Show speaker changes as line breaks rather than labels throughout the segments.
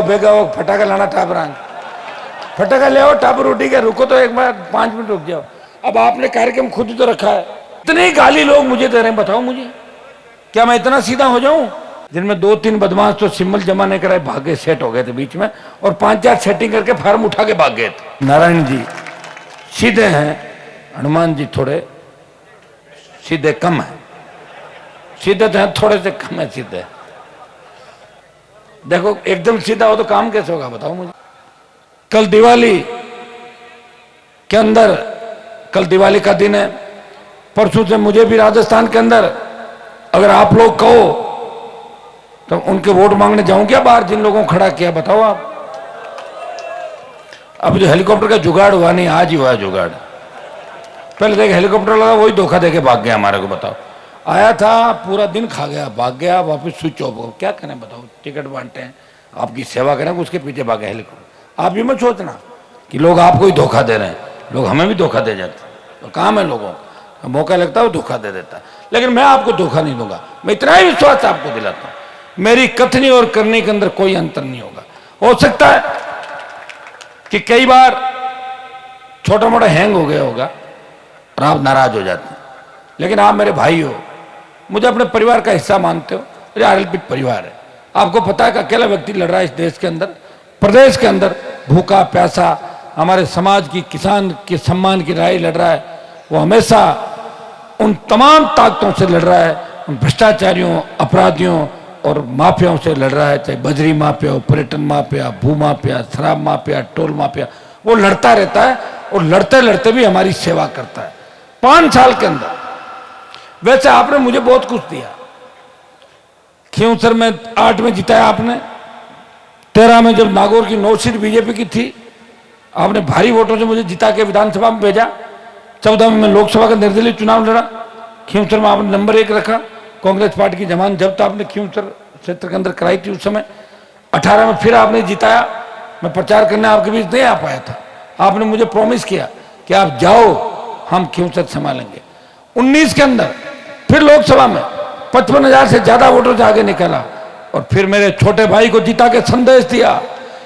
भेगा वो फटाका लाना टाबरान फटाका ले आओ टाबर रोटी के रुको तो एक बार 5 मिनट रुक जाओ। अब आपने कार्यक्रम खुद ही तो रखा है, इतनी गाली लोग मुझे दे रहे हैं, बताओ मुझे क्या मैं इतना सीधा हो जाऊं? जिनमें 2-3 बदमाश तो सिंबल जमा नहीं कराए भागे सेट हो गए थे बीच में, और 5-4 सेटिंग करके फार्म उठा के भाग गए थे। नारायण जी सीधे हैं, हनुमान जी थोड़े सीधे कम है, सीधे तो हैं थोड़े से कम है सीधे। देखो एकदम सीधा हो तो काम कैसे होगा बताओ मुझे। कल दिवाली के अंदर, कल दिवाली का दिन है, परसों से मुझे भी राजस्थान के अंदर अगर आप लोग कहो तो उनके वोट मांगने जाऊं क्या बाहर, जिन लोगों को खड़ा किया बताओ आप। अब जो हेलीकॉप्टर का जुगाड़ हुआ नहीं, आज ही हुआ जुगाड़। पहले देख हेलीकॉप्टर लगा वही धोखा देके भाग गया हमारे को, बताओ। आया था पूरा दिन खा गया, भाग गया वापस स्विच ऑफ हो, क्या करें बताओ। टिकट बांटते हैं, आपकी सेवा करें, उसके पीछे भागे हेलीकॉप्टर। आप भी मत सोचना कि लोग आपको ही धोखा दे रहे हैं, लोग हमें भी धोखा दे जाते हैं। तो काम है लोगों का, मौका लगता है वो धोखा दे देता है, लेकिन मैं आपको धोखा नहीं दूंगा। मैं इतना ही विश्वास आपको दिलाता हूं, मेरी कथनी और करने के अंदर कोई अंतर नहीं होगा। हो सकता है कि कई बार छोटा मोटा हैंग हो गया होगा और आप नाराज हो जाते हैं, लेकिन आप मेरे भाई हो, मुझे अपने परिवार का हिस्सा मानते हो, मेरे आरएलपी परिवार है। आपको पता है कि अकेला व्यक्ति लड़ रहा है इस देश के अंदर, प्रदेश के अंदर, भूखा प्यासा, हमारे समाज की, किसान के सम्मान की लड़ाई लड़ रहा है। वो हमेशा उन तमाम ताकतों से लड़ रहा है, उन भ्रष्टाचारियों, अपराधियों और माफियाओं से लड़ रहा है, चाहे बजरी माफिया हो, पर्यटन माफिया, भू माफिया, शराब माफिया, टोल माफिया। वो लड़ता रहता है और लड़ते लड़ते भी हमारी सेवा करता है 5 साल के अंदर। वैसे आपने मुझे बहुत कुछ दिया, खींवसर में 8 में जिताया आपने, 13 में जब नागौर की 9 सीट बीजेपी की थी, आपने भारी वोटों से मुझे जिता के विधानसभा में भेजा। 14 में मैं लोकसभा का निर्दलीय चुनाव लड़ा, खींवसर में आपने नंबर 1 रखा। कांग्रेस पार्टी की जमान जब्त आपने खींवसर क्षेत्र के अंदर कराई थी उस समय। 18 में फिर आपने जिताया, मैं प्रचार करने आपके बीच नहीं आ पाया था। आपने मुझे प्रॉमिस किया कि आप जाओ, हम खींवसर संभालेंगे। 19 के अंदर फिर लोकसभा में 55,000 से ज्यादा वोटों से आगे निकला, और फिर मेरे छोटे भाई को जिता के संदेश दिया,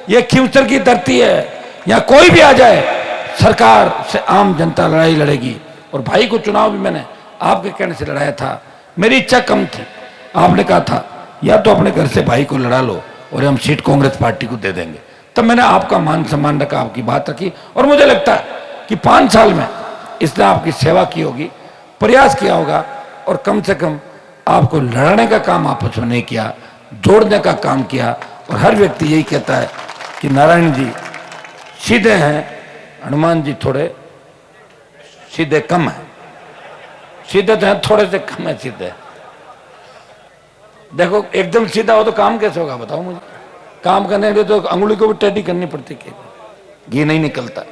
ये खींवसर की धरती है, यहाँ कोई भी आ जाए सरकार से आम जनता लड़ाई लड़ेगी। और भाई को चुनाव भी मैंने आपके कहने से लड़ाया था, मेरी इच्छा कम थी। आपने कहा था या तो अपने घर से भाई को लड़ा लो और हम सीट कांग्रेस पार्टी को दे देंगे, तब मैंने आपका मान सम्मान रखा, आपकी बात रखी। और मुझे लगता है कि 5 साल में इसने आपकी सेवा की होगी, प्रयास किया होगा, और कम से कम आपको लड़ने का काम आपस में नहीं किया, जोड़ने का काम किया। और हर व्यक्ति यही कहता है कि नारायण जी सीधे हैं, हनुमान जी थोड़े सीधे कम है, सीधे तो हैं थोड़े से कम है सीधे। देखो एकदम सीधा हो तो काम कैसे होगा बताओ मुझे। काम करने के लिए तो अंगुली को भी टेढ़ी करनी पड़ती है, घी नहीं निकलता।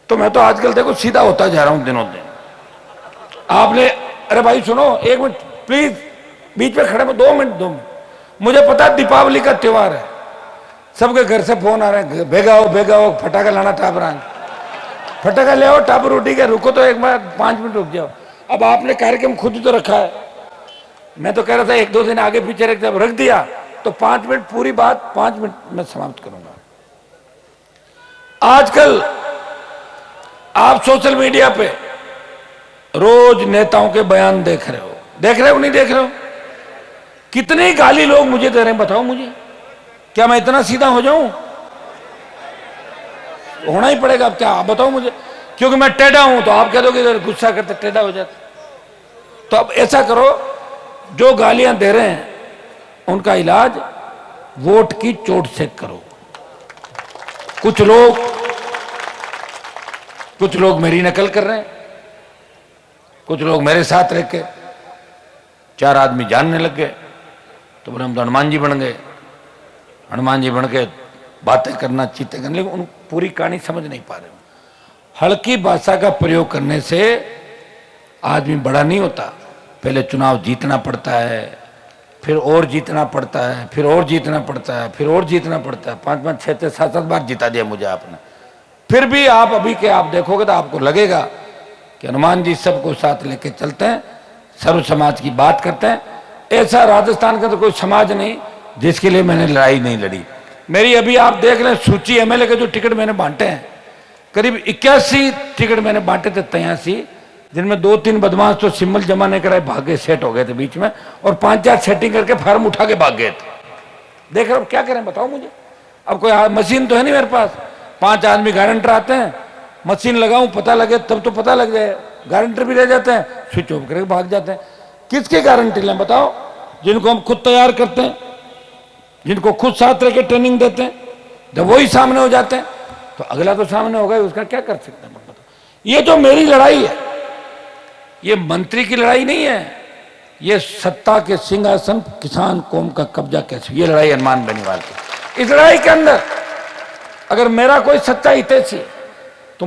तो मैं तो आजकल देखो सीधा होता जा रहा हूं दिनों दिन। आपने, अरे भाई सुनो 1 मिनट प्लीज, बीच में खड़े में 2 मिनट। मुझे पता है दीपावली का त्योहार है, सबके घर से फोन आ रहे हैं, भेगा हो फटाका लाना टाबरान फटाका ले आओ टाबर रोटी के, रुको तो एक बार 5 मिनट रुक जाओ। अब आपने कार्यक्रम खुद ही तो रखा है, मैं तो कह रहा था 1-2 दिन आगे पीछे रख दिया तो 5 मिनट पूरी बात 5 मिनट में समाप्त करूंगा। आजकल आप सोशल मीडिया पे रोज नेताओं के बयान देख रहे हो नहीं देख रहे हो? कितनी गाली लोग मुझे दे रहे हैं बताओ मुझे, क्या मैं इतना सीधा हो जाऊं? होना ही पड़ेगा। अब क्या आप बताओ मुझे, क्योंकि मैं टेढ़ा हूं तो आप कह दोगे गुस्सा करते टेढ़ा हो जाता। तो अब ऐसा करो, जो गालियां दे रहे हैं उनका इलाज वोट की चोट से करो। कुछ लोग मेरी नकल कर रहे हैं, कुछ लोग मेरे साथ रह के 4 आदमी जानने लग गए, तो बोले हम तो हनुमान जी बन गए। हनुमान जी बन के बातें करना, चीतें करने, लेकिन उन पूरी कहानी समझ नहीं पा रहे। हल्की भाषा का प्रयोग करने से आदमी बड़ा नहीं होता। पहले चुनाव जीतना पड़ता है, फिर और जीतना पड़ता है, फिर और जीतना पड़ता है, फिर और जीतना पड़ता है। 5-5, 6-6, 7-7 बार जिता दिया मुझे आपने। फिर भी आप अभी के आप देखोगे तो आपको लगेगा कि हनुमान जी सबको साथ लेके चलते हैं, सर्व समाज की बात करते हैं। ऐसा राजस्थान का तो कोई समाज नहीं जिसके लिए मैंने लड़ाई नहीं लड़ी। मेरी अभी आप देख लें सूची एमएलए के जो टिकट मैंने बांटे हैं, करीब 81 टिकट मैंने बांटे थे 83, जिनमें 2-3 बदमाश तो सिम्बल जमा नहीं कराए भागे, सेट हो गए थे बीच में, और 5-4 सेटिंग करके फार्म उठा के भाग गए थे। देख रहे हो क्या करें बताओ मुझे। अब कोई मशीन तो है नहीं मेरे पास, 5 आदमी गारंटर आते हैं, मशीन लगाऊं पता लगे तब तो पता लग जाए, गारंटर भी रह जाते हैं, स्विच ऑफ करके भाग जाते हैं। किसकी गारंटी लें बताओ, जिनको हम खुद तैयार करते हैं, जिनको खुद साथ रह के ट्रेनिंग देते हैं, जब वही सामने हो जाते हैं तो अगला तो सामने होगा ही, उसका क्या कर सकते हैं बताओ। ये जो मेरी लड़ाई है, ये मंत्री की लड़ाई नहीं है, ये सत्ता के सिंहासन किसान कौम का कब्जा कैसे, ये लड़ाई हनुमान बेनीवाल की। इस लड़ाई के अंदर अगर मेरा कोई सच्चा हितैषी